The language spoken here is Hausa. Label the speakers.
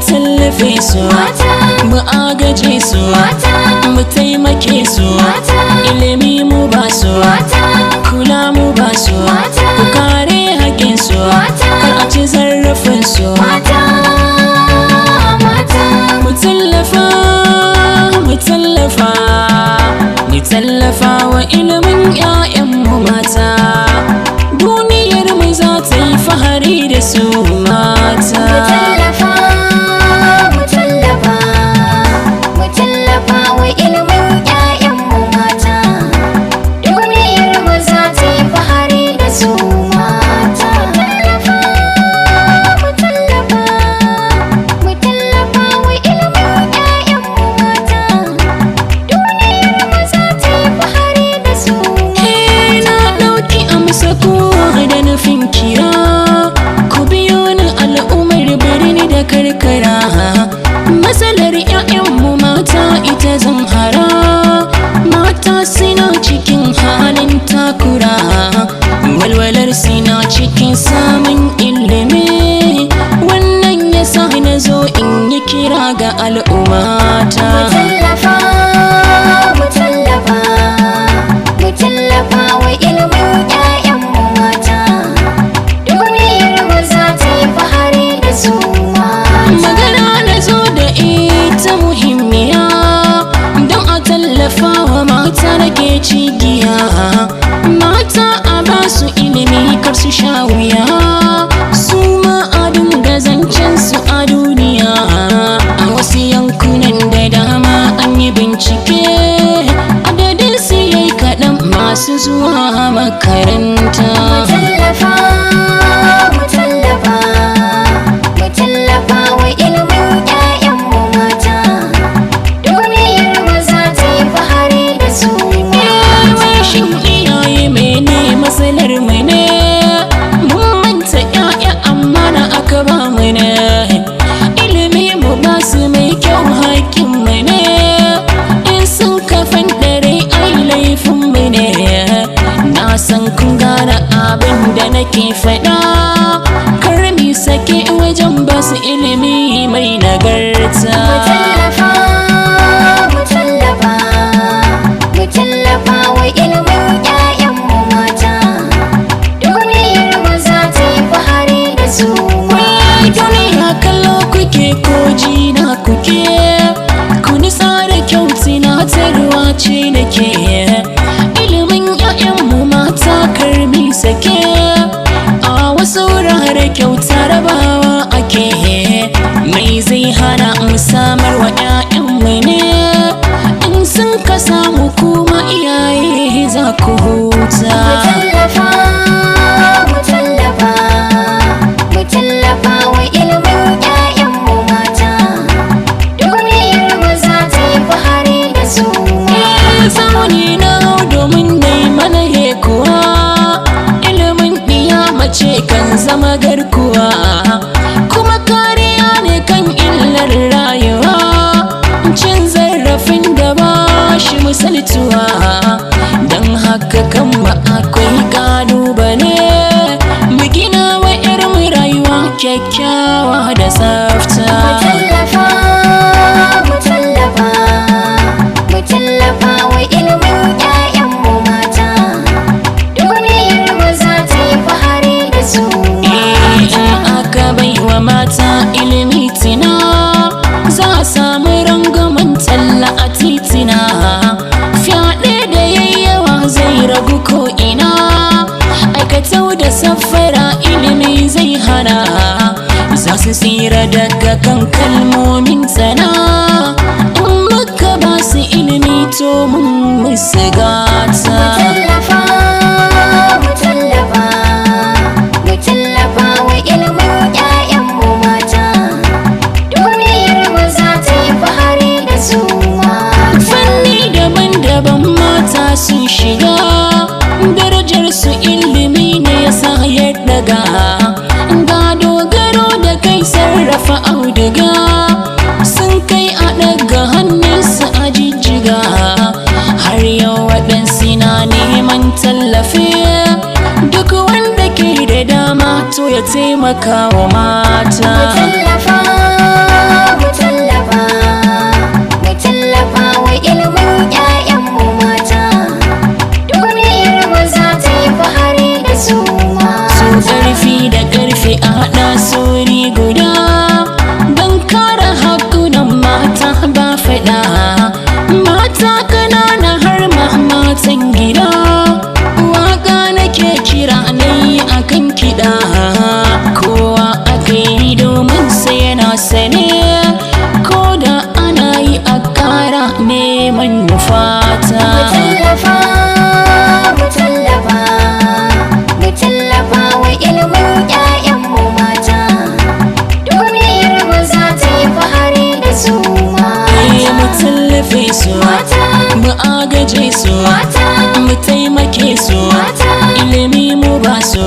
Speaker 1: tallafe su, mu agaje su, mu taimake su, ilimi mu ba su, kula mu ba su, ku kare haƙƙin su, kar a ci zarafin su. Mu tallafa, mu tallafa, mu tallafa wa ilimin 'ya'yanmu mata. Duniyar mu za ta yi fahari da su mata.
Speaker 2: Mu tallafa, mu tallafa, mu tallafa wa ilimin 'ya'yanmu mata. Duniyar mu za ta yi fahari da su mata. Mu tallafa, mu tallafa wa ilimin 'ya'yanmu mata. Duniyar mu za ta yi fahari da su mata.
Speaker 1: Na ɗauki amsa ko da nufin kira, ku biyo ni al'ummar birni da karkara. Matsalar 'ya'yanmu mata ita zan hara, mata suna cikin halin takura, walwalar suna cikin samun ilimi. Wannan yasa na zo in yi kira ga al'ummata.
Speaker 2: Mu tallafa, mu tallafa, mu tallafa wa ilimin 'ya'yanmu mata. Duniyar mu za ta yi fahari da su mata.
Speaker 1: Magana na zo da ita muhimmiya, don a tallafa wa mata da ke cigiya. Mata a ba su ilimi kar su sha wuya, su ma a dinga zancen su a duniya. A wasu yankunan da dama an yi bincike, adadin su yayi kaɗan masu zuwa makaranta.
Speaker 2: Mu tallafa, mu tallafa, mu tallafa wa ilimin 'ya'yanmu mata. Duniyar mu za ta yi fahari da su mata.
Speaker 1: Shin iyaye mene matsalar mu ne? Mun manta 'ya'ya amma na aka ba mu ne. Ilimi mu ba su mai kyau haƙƙin mu ne. In sun kafan dare ai laifin mu ne. Na san kun gane abin da nake faɗa, kar mi sake wajen ba su ilimi mai nagarta.
Speaker 2: Mu tallafa, mu tallafa, mu tallafa wa ilimin 'ya'yanmu mata. Duniyar mu za ta yi fahari da su mata.
Speaker 1: Duniya kallo kuke ko jina kuke, ku nisa da kyau tunatarwa ce da ke. Ilimin 'ya'yanmu mata karmi sake, a wasu wurare kyauta rabawa ake. Mai zai hana mu samar wa 'ya'yanmu ne? In sun ka samu kuma iyaye za ku huta.
Speaker 2: Mu tallafa, mu tallafa, mu tallafa wa ilimin 'ya'yanmu mata. Duniyar mu za ta yi fahari da su mata.
Speaker 1: Zamani na hau domin dai mana hekuwa, ilimin ɗiya mace kan zama garkuwa, kuma kariya ne kan illar rayuwa. Cin zarafin da ba shi misaltuwa, don haka kan ma akwai ƙalubale. Mu gina wa 'yarmu rayuwa kyakkyawa da tsafta.
Speaker 2: Mu tallafa, mu tallafa, mu tallafa wa ilimin 'ya'yanmu mata. Duniyar mu za ta yi fahari da su mata.
Speaker 1: In aka bai wa mata ilimi tina, za a samu rangwamen talla a titina. Fyaɗe da yayyawa zai ragu ko'ina, aikatau da safara ilimi zai hana. Za su tsira daga kan kalmomin tsana, in muka ba su ilimi to mun musu gata.
Speaker 2: Mu tallafa, mu tallafa, mu tallafa wa ilimin 'ya'yanmu mata. Duniyar mu za ta yi fahari da su mata.
Speaker 1: Fanni daban-daban mata sun shiga, darajar su ilimi ne yasa ya daga. Ga dogaro da kai sarrafa auduga, sun kai a daga hannunsu a jijjiga. Har yau waɗansu na neman tallafi, duk wanda ke da dama to ya taimaka wa mata.
Speaker 2: Mu tallafa,
Speaker 1: a haɗa suri guda don kare haƙunan mata ba faɗa. Mata ƙanana har ma matan gida, waƙa nake kira nayi akan kiɗa. Kowa aka yi domin sa yana sane, ko da ana yi a ƙara neman nufata.
Speaker 2: Mu tallafa wa ilimin 'ya'yanmu mata, duniyar maza ta yi fahari da su mata.
Speaker 1: Mu tallafe su, mu agaje su, mu taimake su, ilimi mu ba su.